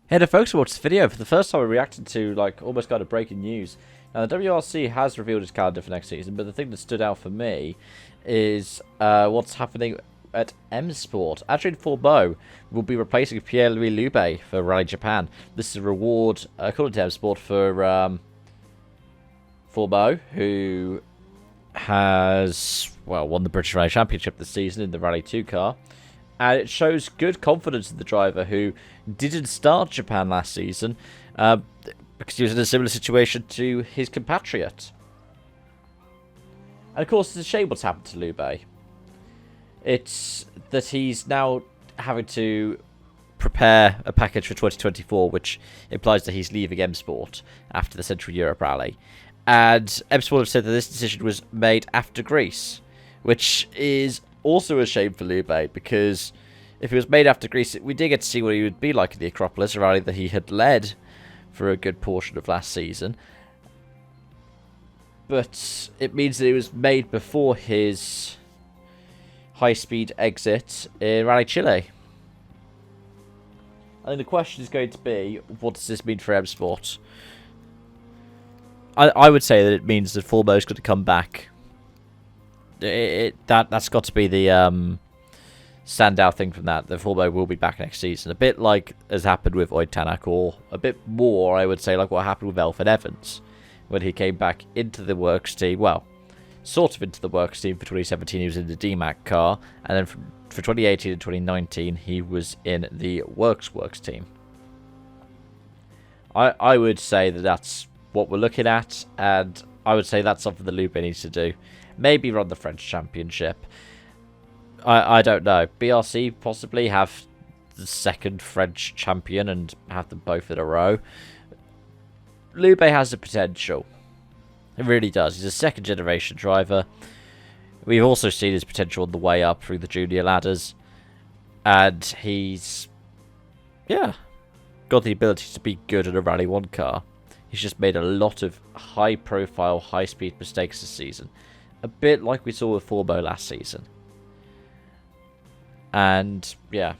Hey there folks, who watched this video. For the first time I reacted to almost kind of breaking news. Now the WRC has revealed its calendar for next season, but the thing that stood out for me is what's happening at M Sport. Actually, Fourmaux will be replacing Pierre-Louis Loubet for Rally Japan. This is a reward, according to M Sport, for Fourmaux, who has, well, won the British Rally Championship this season in the Rally 2 car. And it shows good confidence in the driver, who didn't start Japan last season because he was in a similar situation to his compatriot. And of course, it's a shame what's happened to Loubet. It's that he's now having to prepare a package for 2024, which implies that he's leaving M Sport after the Central Europe Rally. And M Sport have said that this decision was made after Greece, which is also a shame for Loubet, because if it was made after Greece, we did get to see what he would be like in the Acropolis, a rally that he had led for a good portion of last season. But it means that it was made before his high-speed exit in Rally Chile. I think the question is going to be, what does this mean for M Sport? I would say that it means that Fourmaux is going to come back. That's got to be the standout thing from that. The Fourmaux will be back next season. A bit like has happened with Oid Tanak, or a bit more, I would say, like what happened with Elfyn Evans when he came back into the works team. Well, sort of into the works team for 2017. He was in the DMAC car, and then for 2018 and 2019, he was in the works team. I would say that that's what we're looking at, and I would say that's something that Loubet needs to do. Maybe run the French Championship. I don't know. BRC possibly have the second French champion and have them both in a row. Loubet has the potential. It really does. He's a second generation driver. We've also seen his potential on the way up through the junior ladders. And he's, yeah, got the ability to be good in a Rally 1 car. He's just made a lot of high-profile, high-speed mistakes this season. A bit like we saw with Fourmaux last season. And, yeah,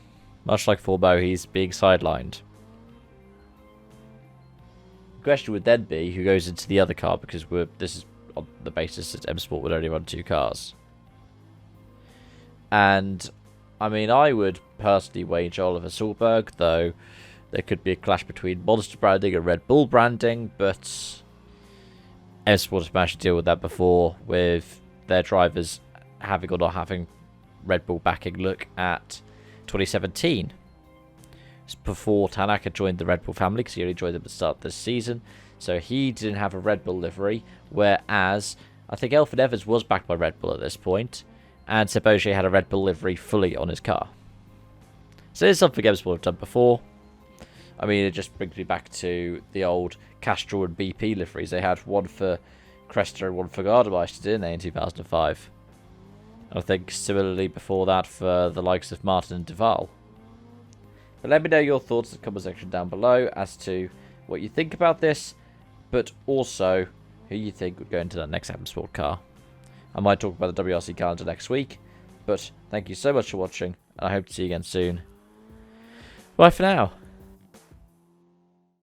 much like Fourmaux, he's being sidelined. The question would then be who goes into the other car, because this is on the basis that M Sport would only run 2 cars. And, I mean, I would personally wager Oliver Solberg, though there could be a clash between Monster branding and Red Bull branding, but M Sport have managed to deal with that before, with their drivers having or not having Red Bull backing. Look at 2017. It's before Tanak had joined the Red Bull family, because he only joined them at the start of this season. So he didn't have a Red Bull livery, whereas I think Elfyn Evans was backed by Red Bull at this point, and Sebojé had a Red Bull livery fully on his car. So it's something M Sport have done before. I mean, it just brings me back to the old Castrol and BP liveries. They had one for Cresta and one for Gardemeister, didn't they, in 2005? And I think similarly before that for the likes of Martin and Duval. But let me know your thoughts in the comment section down below as to what you think about this, but also who you think would go into that next M Sport car. I might talk about the WRC calendar next week, but thank you so much for watching, and I hope to see you again soon. Bye for now.